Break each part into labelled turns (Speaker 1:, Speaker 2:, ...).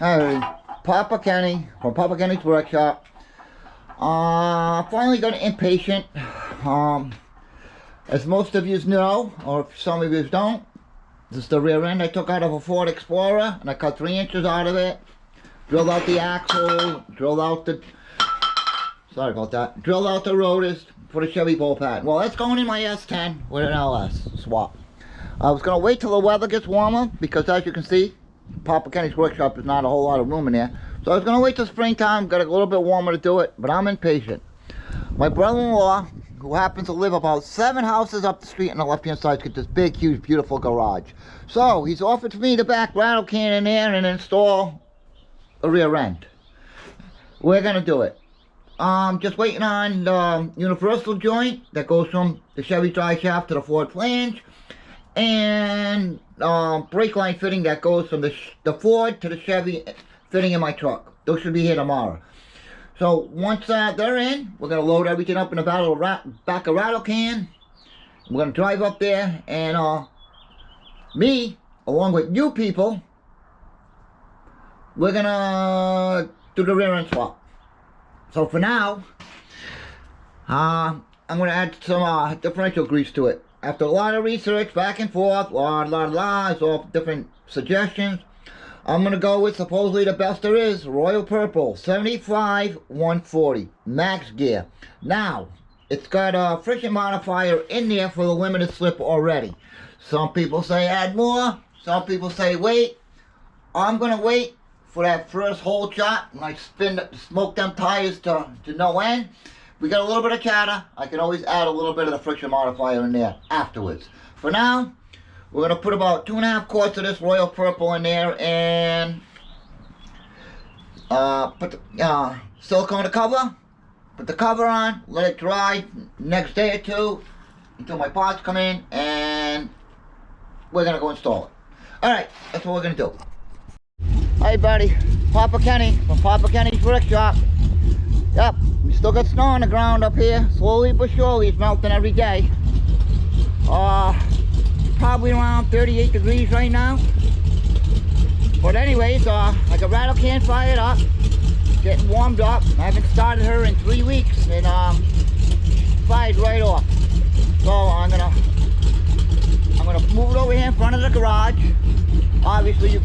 Speaker 1: Alright, Papa Kenny from Papa Kenny's workshop. Finally got impatient. As most of you know, or some of you don't, this is the rear end I took out of a Ford Explorer, and I cut 3 inches out of it. Drilled out the axle, drilled out the, sorry about that, drilled out the rotors for the Chevy bowl pad. Well, that's going in my S10 with an LS swap. I was going to wait till the weather gets warmer, because as you can see, Papa Kenny's workshop is not a whole lot of room in there. So I was going to wait till springtime, got a little bit warmer to do it, but I'm impatient. My brother-in-law, who happens to live about 7 houses up the street on the left-hand side, has got this big, huge, beautiful garage. So he's offered me to back Rattle can in there and install a rear end. We're going to do it. Just waiting on the universal joint that goes from the Chevy drive shaft to the Ford flange, and brake line fitting that goes from the Ford to the Chevy fitting in my truck. Those should be here tomorrow. So once they're in, we're going to load everything up in the back of Rattle can. We're going to drive up there, and me, along with you people, we're going to do the rear end swap. So for now, I'm going to add some differential grease to it. After a lot of research, back and forth, it's all different suggestions. I'm going to go with supposedly the best there is, Royal Purple, 75-140, max gear. Now, it's got a friction modifier in there for the limited slip already. Some people say add more, some people say wait. I'm going to wait for that first hole shot when I smoke them tires to no end. We got a little bit of chatter. I can always add a little bit of the friction modifier in there afterwards. For now, we're going to put about 2.5 quarts of this Royal Purple in there, and put the silicone cover, put the cover on, let it dry next day or two until my parts come in, and we're going to go install it. Alright, that's what we're going to do. Hey buddy, Papa Kenny from Papa Kenny's workshop. Yep, we still got snow on the ground up here. Slowly but surely it's melting every day. Probably around 38 degrees right now. But anyways, I got Rattle can fired up, getting warmed up. I haven't started her in 3 weeks, and fired right off. So I'm gonna move it over here in front of the garage. Obviously,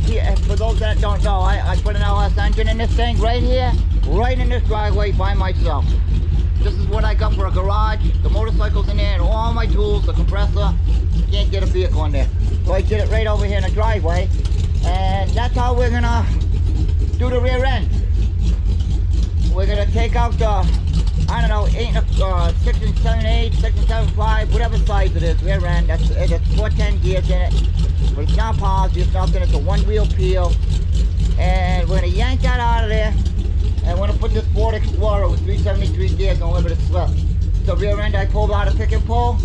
Speaker 1: for those that don't know, I put an LS engine in this thing right here, right in this driveway by myself. This is what I got for a garage. The motorcycle's in there and all my tools, the compressor. Can't get a vehicle in there. So I did it right over here in the driveway. And that's how we're gonna do the rear end. We're gonna take out the, I don't know, 6 and 7/8, 6 and 7/5, whatever size it is, rear end. It's 410 gears in it. But it's not positive, it's nothing, it's a 1-wheel peel. And we're gonna yank that out of there. And we're gonna put this Ford Explorer with 373 gears and limited slip. So rear end, I pulled out a pick and pull.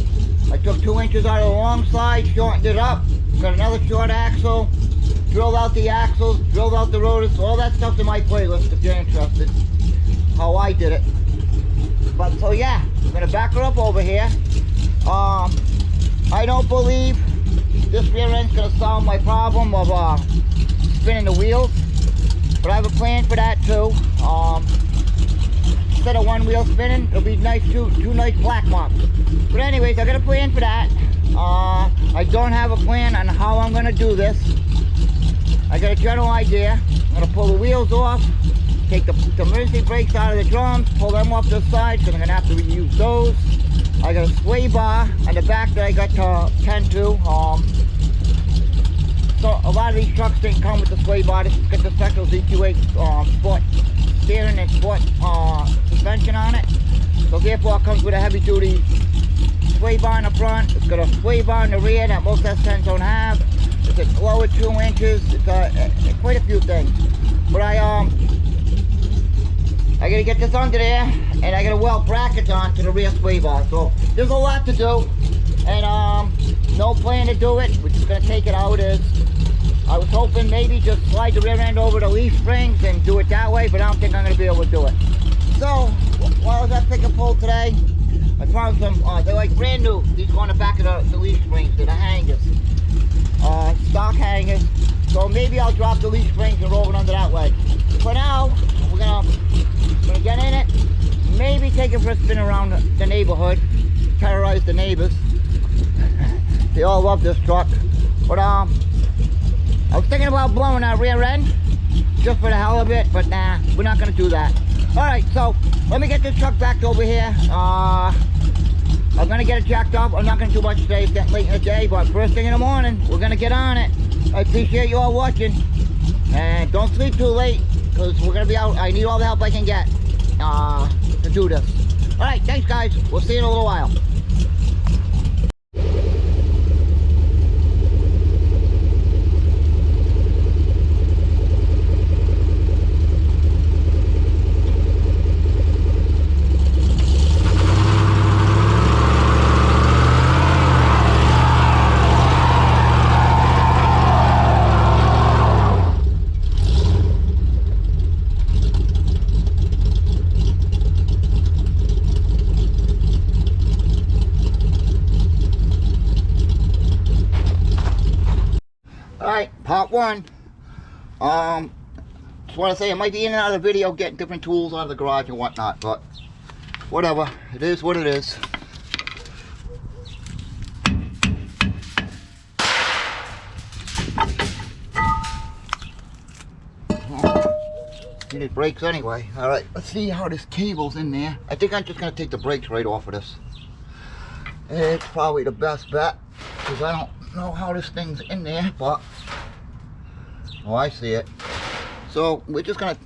Speaker 1: I took 2 inches out of the long side, shortened it up. Got another short axle. Drilled out the axles, drilled out the rotors. All that stuff's in my playlist if you're interested. How I did it. But so yeah, I'm gonna back her up over here. I don't believe this rear end's gonna solve my problem of spinning the wheels. But I have a plan for that too. Instead of 1 wheel spinning, it'll be nice, two nice black marks. But anyways, I got a plan for that. I don't have a plan on how I'm gonna do this. I got a general idea. I'm gonna pull the wheels off, take the emergency brakes out of the drums, pull them off the side, because I'm gonna have to reuse those. I got a sway bar on the back that I got to tend to. So a lot of these trucks didn't come with the sway bar. This has got the special ZQ8 sport steering and sport suspension on it. So therefore it comes with a heavy duty sway bar in the front. It's got a sway bar in the rear that most S10s don't have. It's a lower 2 inches. It's quite a few things. But I gotta get this under there, and I gotta weld brackets on to the rear sway bar. So there's a lot to do, and no plan to do it. We're just gonna take it how it is. I was hoping maybe just slide the rear end over the leaf springs and do it that way, but I don't think I'm gonna be able to do it. So while I was at pick and pull today, I found some, they're like brand new. These go on the back of the leaf springs, they're the hangers. Stock hangers. So maybe I'll drop the leaf springs and roll it under that way. For now, we're gonna get in it, maybe take it for a spin around the neighborhood, terrorize the neighbors. They all love this truck. But I was thinking about blowing that rear end, just for the hell of it, but nah, we're not gonna do that. Alright, so let me get this truck back over here. I'm gonna get it jacked up. I'm not gonna do much today, it's getting late in the day, but first thing in the morning, we're gonna get on it. I appreciate you all watching. And don't sleep too late, because we're gonna be out. I need all the help I can get to do this. Alright, thanks guys. We'll see you in a little while. Alright, part one. Just want to say I might be in and out of the video getting different tools out of the garage and whatnot, but whatever. It is what it is. Needed brakes anyway. Alright, let's see how this cable's in there. I think I'm just going to take the brakes right off of this. It's probably the best bet, because I don't know how this thing's in there, but oh, I see it. So we're just gonna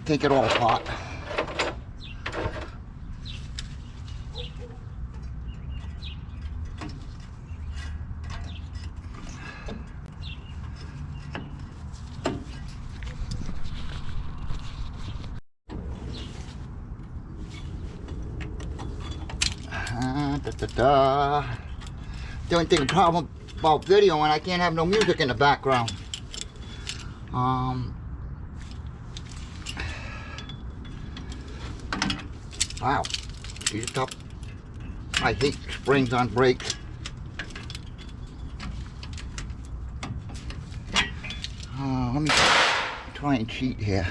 Speaker 1: take it all apart. The only thing problem about video, and I can't have no music in the background. Wow, these tough. I hate springs on brakes. Let me try and cheat here.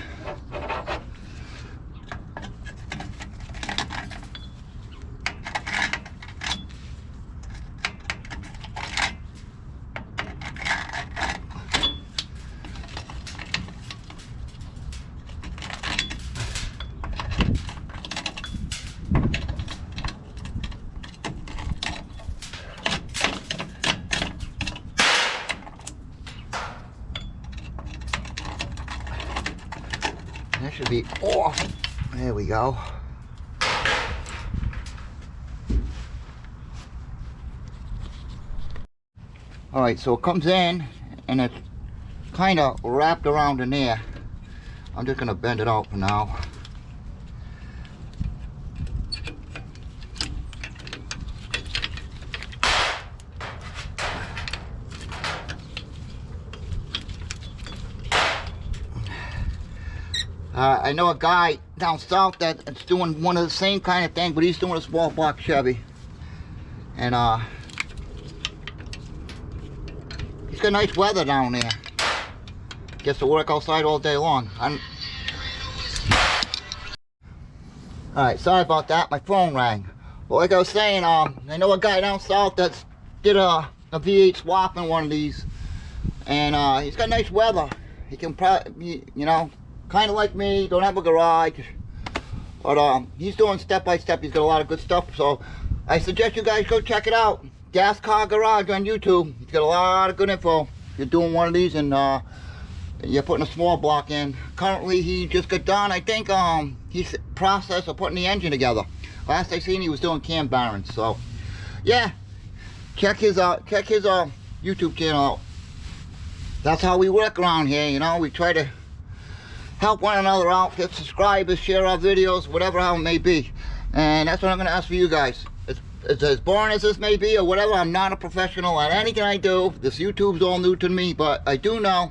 Speaker 1: That should be off. There we go. Alright, so it comes in and it's kind of wrapped around in there. I'm just going to bend it out for now. I know a guy down south that's doing one of the same kind of thing, but he's doing a small block Chevy. And he's got nice weather down there. Gets to work outside all day long. Alright, sorry about that, my phone rang. But like I was saying, I know a guy down south that did a V8 swap in one of these. And he's got nice weather. He can probably, you know, kind of like me, don't have a garage, but he's doing step by step. He's got a lot of good stuff, so I suggest you guys go check it out. Gas Car Garage on YouTube. He's got a lot of good info. If you're doing one of these and you're putting a small block in. Currently he just got done, I think he's process of putting the engine together. Last I seen he was doing cam bearings. So yeah, check his YouTube channel out. That's how we work around here, you know. We try to help one another out, hit subscribers, share our videos, whatever how it may be. And that's what I'm going to ask for you guys. It's as boring as this may be or whatever. I'm not a professional at anything I do. This YouTube's all new to me, but I do know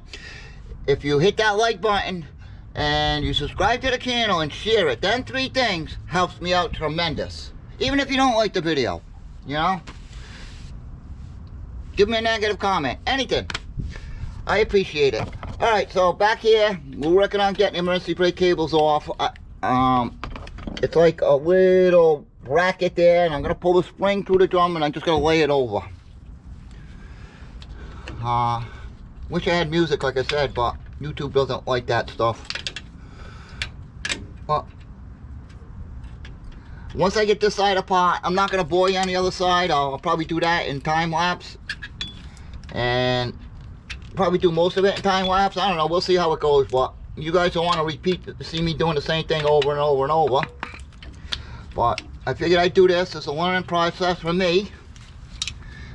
Speaker 1: if you hit that like button and you subscribe to the channel and share it, then 3 things helps me out tremendous. Even if you don't like the video, you know, give me a negative comment, anything. I appreciate it. All right, so back here, we're working on getting emergency brake cables off. It's like a little bracket there, and I'm gonna pull the spring through the drum, and I'm just gonna lay it over. Wish I had music, like I said, but YouTube doesn't like that stuff. Well, once I get this side apart, I'm not gonna bore you on the other side. I'll probably do that in time lapse, and probably do most of it in time lapse. I don't know, we'll see how it goes, but you guys don't want to see me doing the same thing over and over and over. But I figured I'd do this as a learning process for me,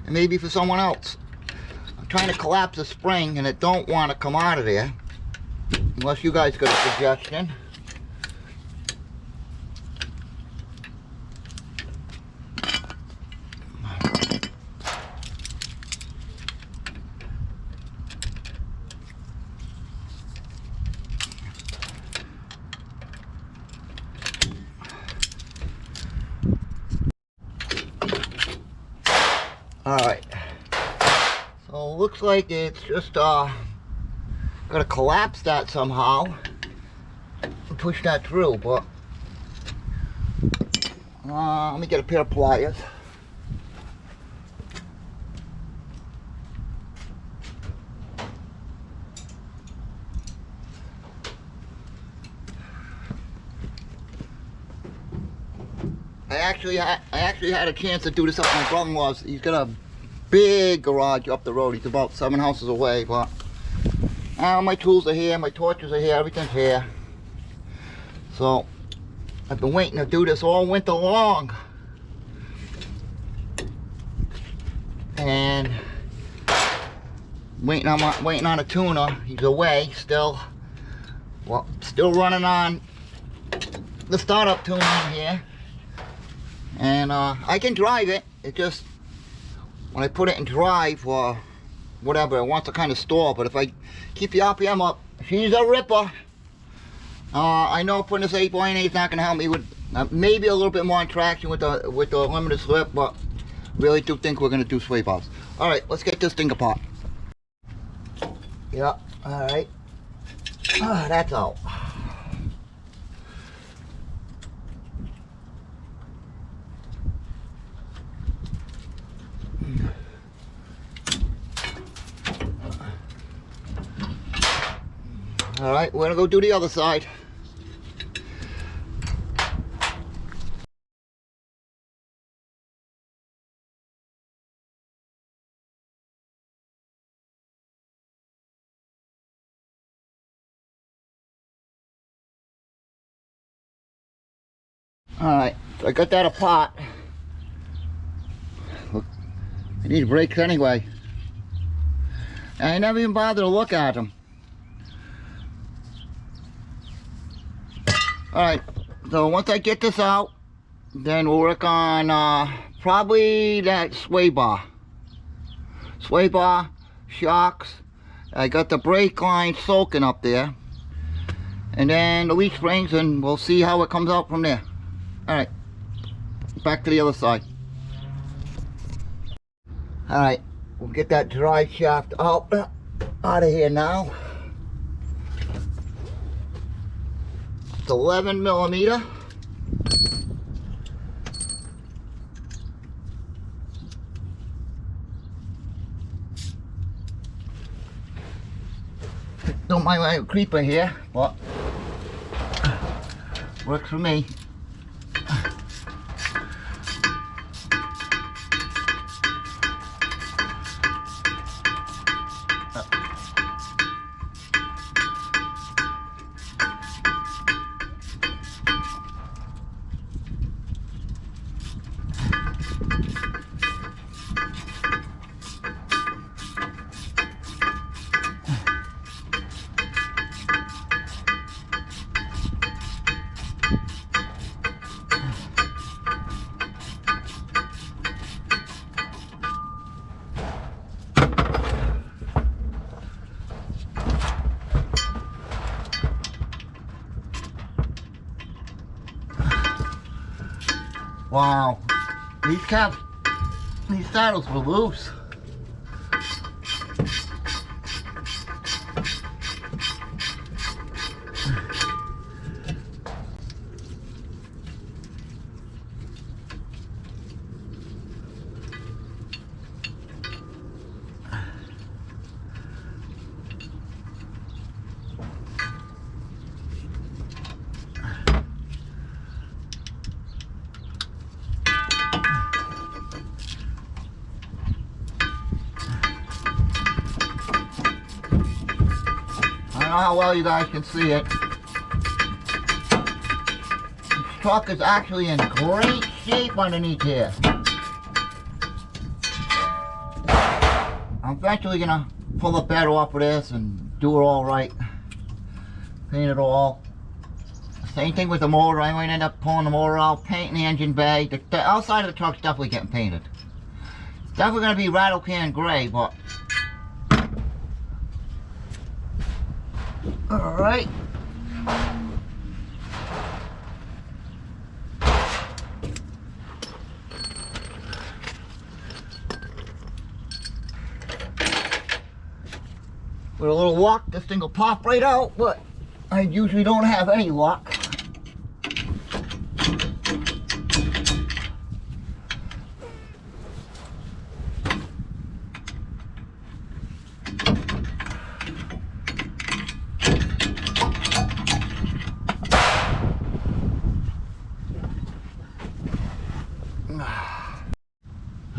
Speaker 1: and maybe for someone else. I'm trying to collapse the spring, and it don't want to come out of there, unless you guys got a suggestion. Alright, so it looks like it's just gonna collapse that somehow and push that through, but let me get a pair of pliers. I actually had a chance to do this up at my brother-in-law's. He's got a big garage up the road. He's about 7 houses away, but my tools are here, my torches are here, everything's here. So I've been waiting to do this all winter long, and waiting on a tuner. He's away still. Well, still running on the startup tuner here. And I can drive it. It just, when I put it in drive or whatever, it wants to kind of stall. But if I keep the RPM up, she's a ripper. I know putting this 8x8 is not going to help me with maybe a little bit more traction with the limited slip, but really do think we're going to do sway bars. All right, let's get this thing apart. Yeah. All right. That's out. All right, we're gonna go do the other side. All right, so I got that apart. Look, I need brakes anyway. I never even bothered to look at them. Alright, so once I get this out, then we'll work on probably that sway bar. Sway bar, shocks. I got the brake line soaking up there. And then the leaf springs, and we'll see how it comes out from there. Alright, back to the other side. Alright, we'll get that drive shaft out of here now. It's 11mm. Don't mind my creeper here, but works for me. Wow, these saddles were loose. know how well you guys can see it. This truck is actually in great shape underneath here. I'm eventually gonna pull the bed off of this and do it all right. Paint it all. Same thing with the motor. I might end up pulling the motor out, painting the engine bay. The outside of the truck's definitely getting painted. It's definitely going to be rattle can gray, but... Alright. With a little luck, this thing will pop right out, but I usually don't have any luck.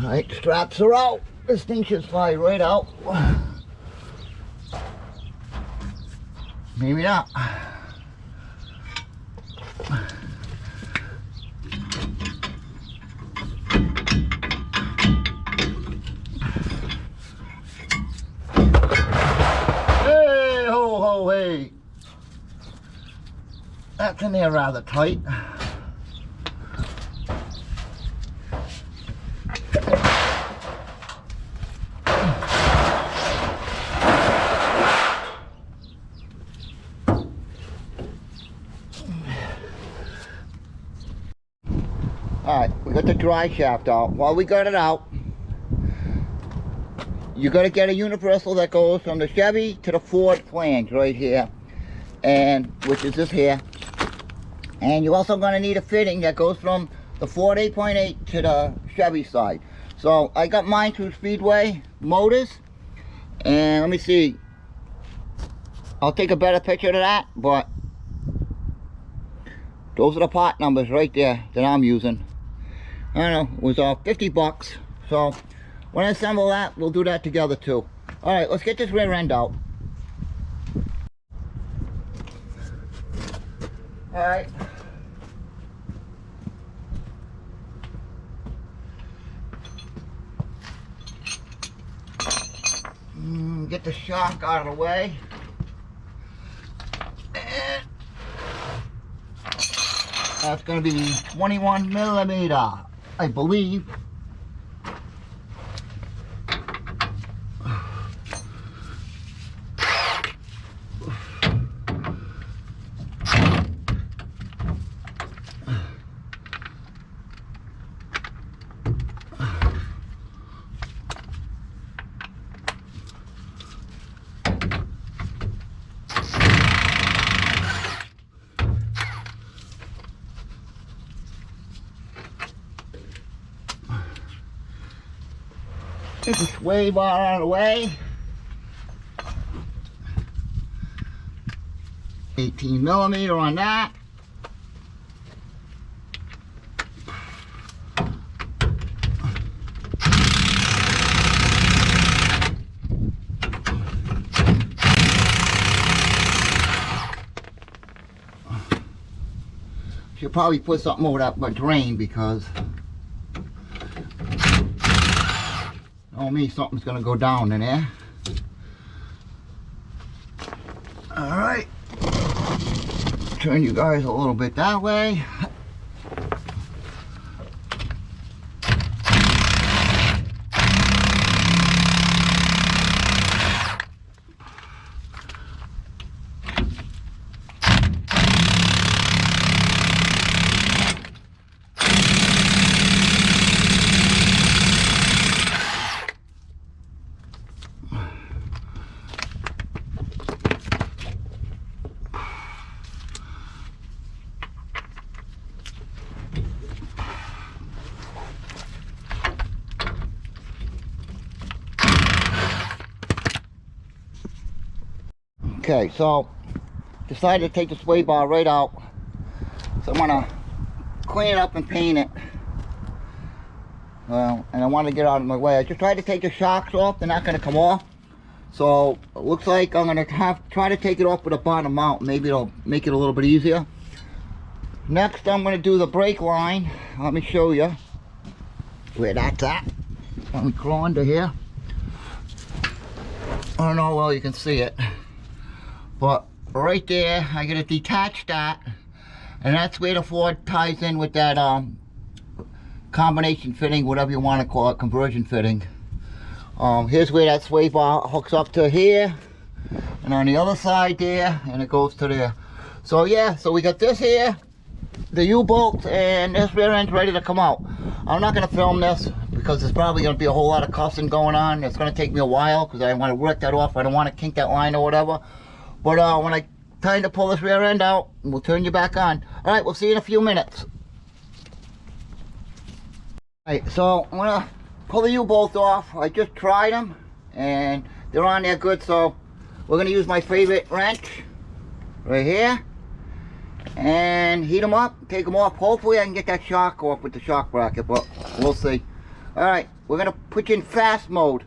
Speaker 1: Alright, straps are out. This thing should slide right out. Maybe not. Hey, ho, ho, hey. That's in there rather tight. Alright, we got the dry shaft out. While we got it out, you got to get a universal that goes from the Chevy to the Ford flange right here, and which is this here. And you're also going to need a fitting that goes from the Ford 8.8 to the Chevy side. So I got mine through Speedway Motors, and let me see. I'll take a better picture of that, but those are the part numbers right there that I'm using. I don't know, it was 50 bucks. So when I assemble that, we'll do that together too. Alright, let's get this rear end out. Alright. Get the shock out of the way. And that's going to be 21 millimeter, I believe. Get the sway bar out of the way. 18 millimeter on that. Should probably put something over that drain, because oh me, something's gonna go down in there. Alright. Turn you guys a little bit that way. Okay, so decided to take the sway bar right out. So I'm gonna clean it up and paint it. Well, and I want to get out of my way. I just tried to take the shocks off. They're not gonna come off. So it looks like I'm gonna try to take it off with a bottom mount. Maybe it'll make it a little bit easier. Next, I'm gonna do the brake line. Let me show you where that's at. Let me crawl under here. I don't know how well you can see it, but right there, I gotta detach that, and that's where the Ford ties in with that combination fitting, whatever you want to call it, conversion fitting. Here's where that sway bar hooks up to here, and on the other side there, and it goes to there. So yeah, so we got this here, the U-bolt, and this rear end's ready to come out. I'm not going to film this because there's probably going to be a whole lot of cussing going on. It's going to take me a while because I want to work that off. I don't want to kink that line or whatever. But when I time to pull this rear end out, we'll turn you back on. Alright, we'll see you in a few minutes. Alright, so I'm going to pull the U-bolts off. I just tried them and they're on there good, so we're going to use my favorite wrench right here and heat them up, take them off. Hopefully I can get that shock off with the shock bracket, but we'll see. Alright, we're going to put you in fast mode.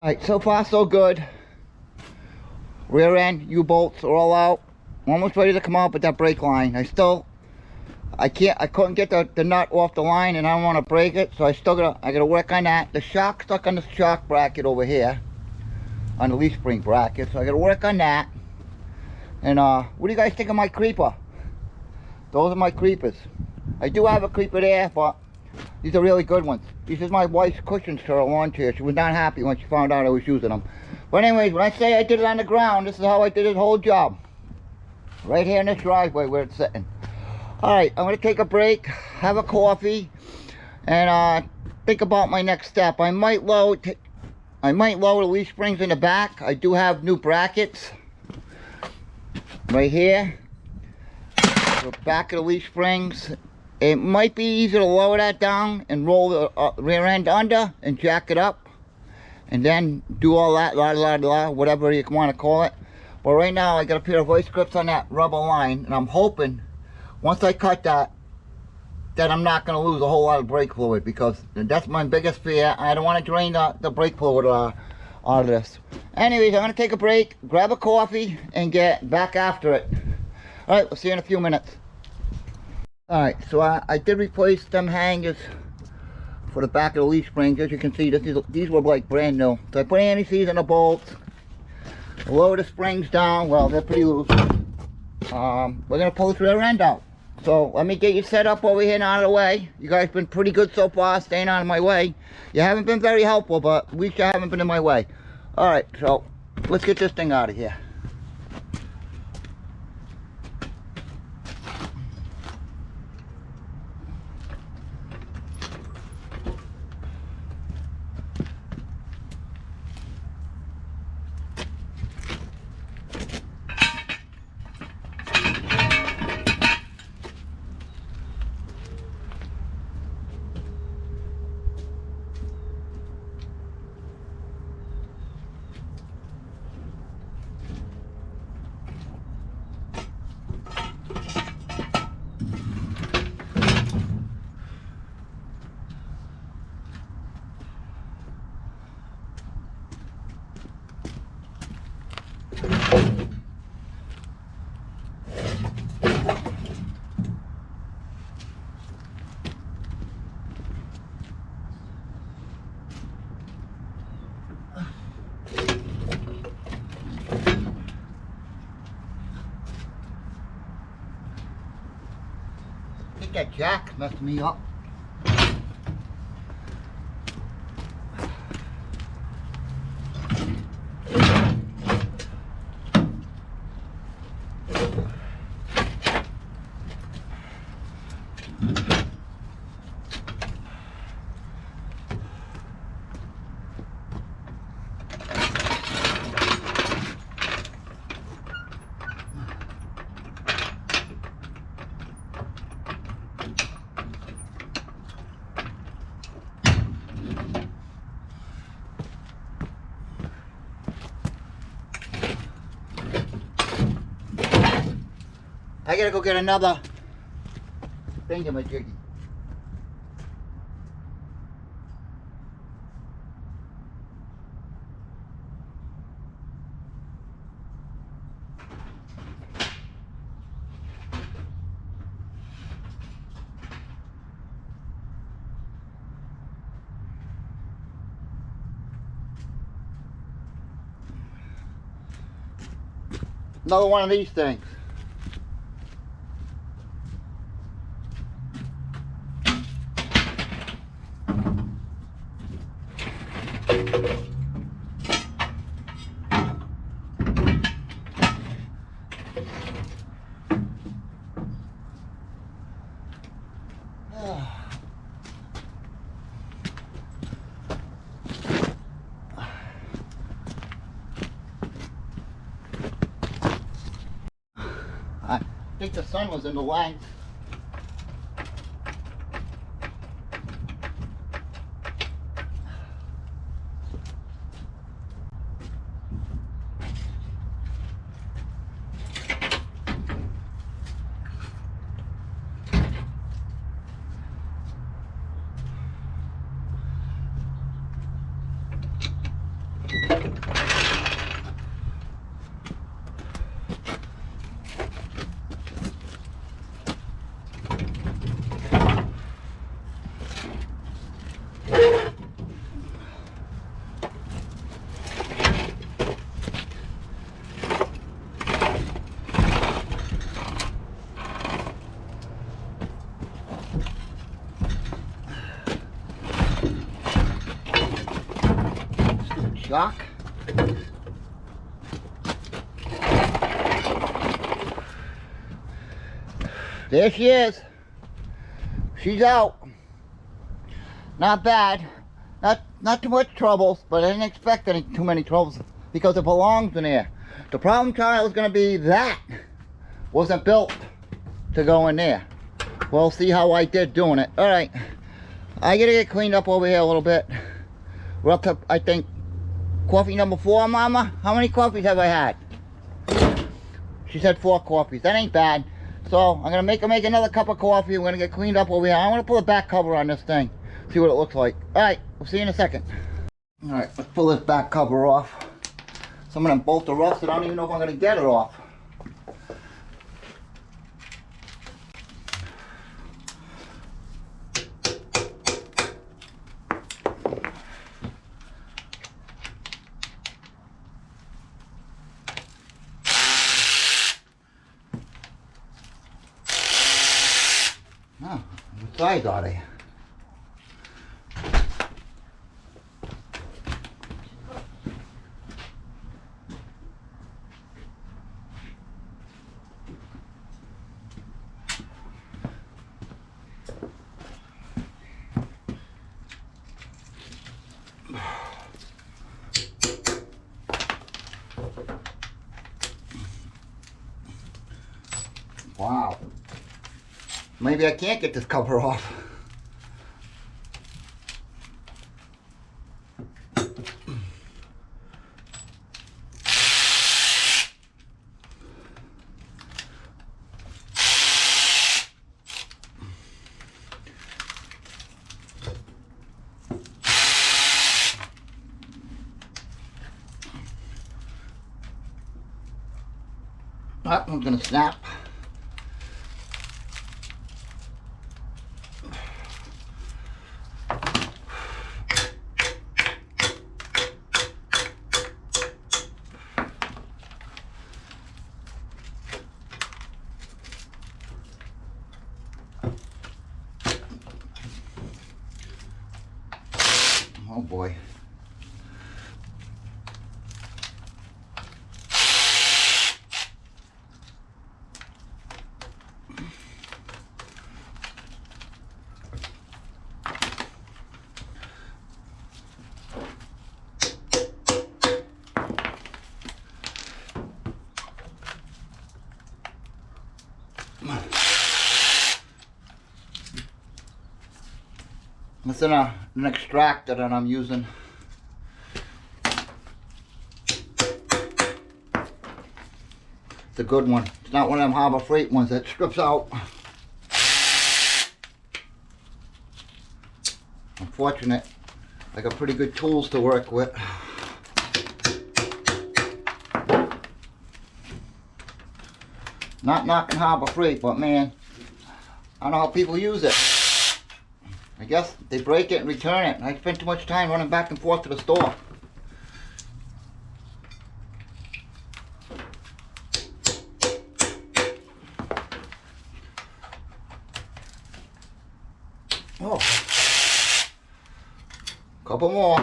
Speaker 1: Alright, so far so good. Rear end, U-bolts are all out. Almost ready to come out with that brake line. I couldn't get the nut off the line and I don't want to break it, so I gotta work on that. The shock stuck on the shock bracket over here, on the leaf spring bracket, so I gotta work on that. And what do you guys think of my creeper? Those are my creepers. I do have a creeper there, but these are really good ones. This is my wife's cushions to her lawn chair. She was not happy when she found out I was using them. But anyways, when I say I did it on the ground, this is how I did this whole job. Right here in this driveway where it's sitting. Alright, I'm going to take a break, have a coffee, and think about my next step. I might load the leaf springs in the back. I do have new brackets right here. The back of the leaf springs. It might be easier to lower that down and roll the rear end under and jack it up and then do all that, whatever you want to call it. But right now I got a pair of vice grips on that rubber line, and I'm hoping once I cut that I'm not going to lose a whole lot of brake fluid, because that's my biggest fear. I don't want to drain the brake fluid out of this. Anyways, I'm going to take a break, grab a coffee, and get back after it. Alright, we'll see you in a few minutes. Alright, so I did replace them hangers for the back of the leaf springs. As you can see, these were like brand new. So I put anti-seize in the bolts, lower the springs down. Well, they're pretty loose. We're going to pull this rear end out. So let me get you set up over here and out of the way. You guys been pretty good so far, staying out of my way. You haven't been very helpful, but at least you haven't been in my way. Alright, so let's get this thing out of here. I think that jack messed me up. I gotta go get another thingamajiggy. Another one of these things. I think the sun was in the way. Shock. There she is. She's out. Not bad. Not too much troubles, but I didn't expect any too many troubles because it belongs in there. The problem child is going to be that wasn't built to go in there. We'll see how I did doing it. All right, I gotta get cleaned up over here a little bit. We're up to, I think, coffee number 4, Mama. How many coffees have I had? She said 4 coffees. That ain't bad. So I'm gonna make another cup of coffee. We're gonna get cleaned up over here. I want to pull the back cover on this thing, see what it looks like. All right, we'll see you in a second. All right, let's pull this back cover off. Some of them bolts are rusted. I don't even know if I'm gonna get it off. Oh, what size are they? Wow. Maybe I can't get this cover off. That one's gonna snap. Oh boy. It's in an extractor that I'm using. It's a good one. It's not one of them Harbor Freight ones that strips out. Unfortunate. I got pretty good tools to work with. Not knocking Harbor Freight, but man, I don't know how people use it. I guess they break it and return it. I spend too much time running back and forth to the store. Oh, couple more.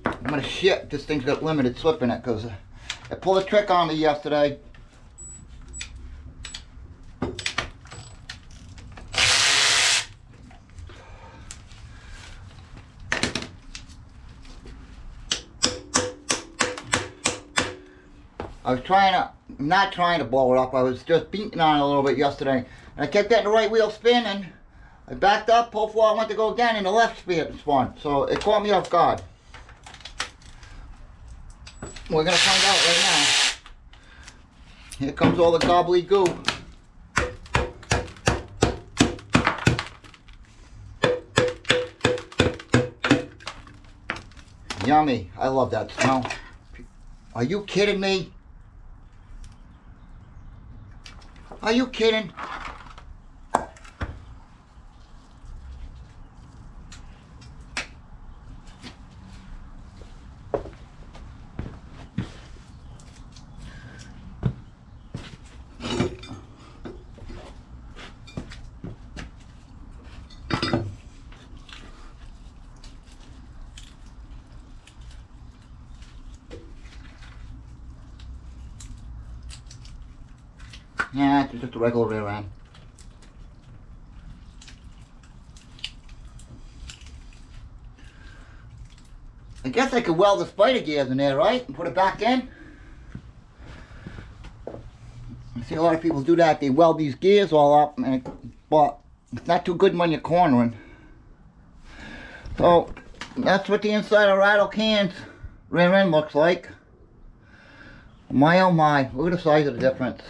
Speaker 1: I'm gonna shit, this thing's got limited slip in it because it pulled a trick on me yesterday. I was not trying to blow it up, I was just beating on it a little bit yesterday. And I kept getting the right wheel spinning. I backed up, pulled forward, I went to go again, and the left spun. So it caught me off guard. We're gonna find out right now. Here comes all the gobbledygoo. Yummy. I love that smell. Are you kidding me? Are you kidding? Yeah, it's just a regular rear end. I guess I could weld the spider gears in there, right? And put it back in. I see a lot of people do that. They weld these gears all up, but it's not too good when you're cornering. So, that's what the inside of Rattle can's rear end looks like. My oh my, look at the size of the difference.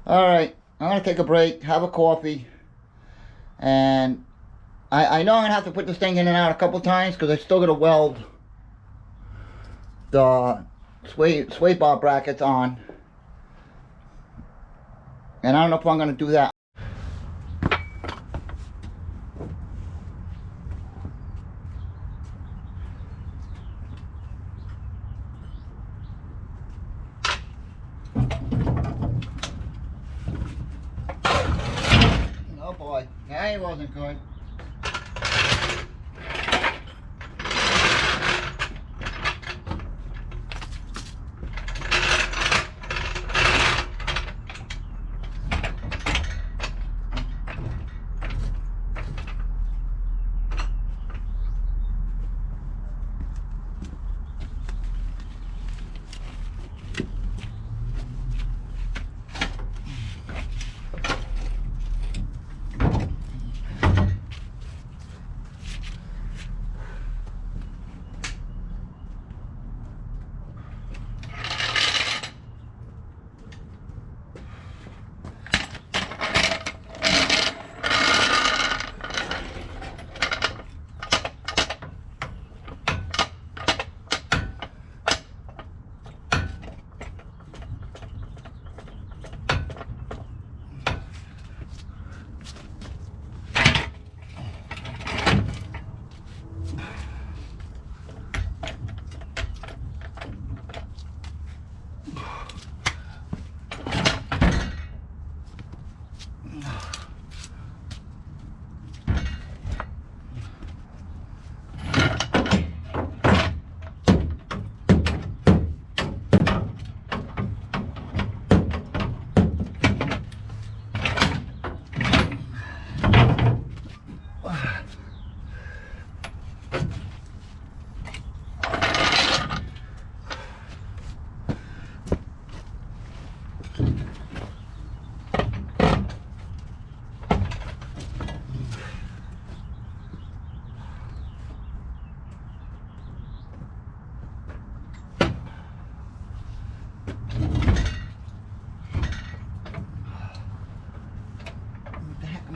Speaker 1: Alright, I'm going to take a break, have a coffee, and I know I'm going to have to put this thing in and out a couple times because I still got to weld the sway bar brackets on, and I don't know if I'm going to do that. Oh boy, that wasn't good.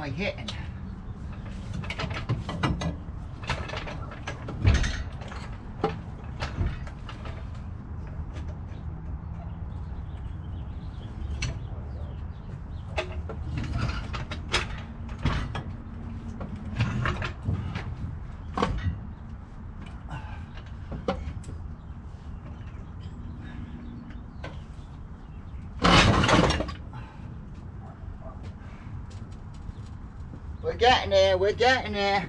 Speaker 1: I hitting? We're getting there, we're getting there.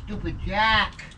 Speaker 1: Stupid jack.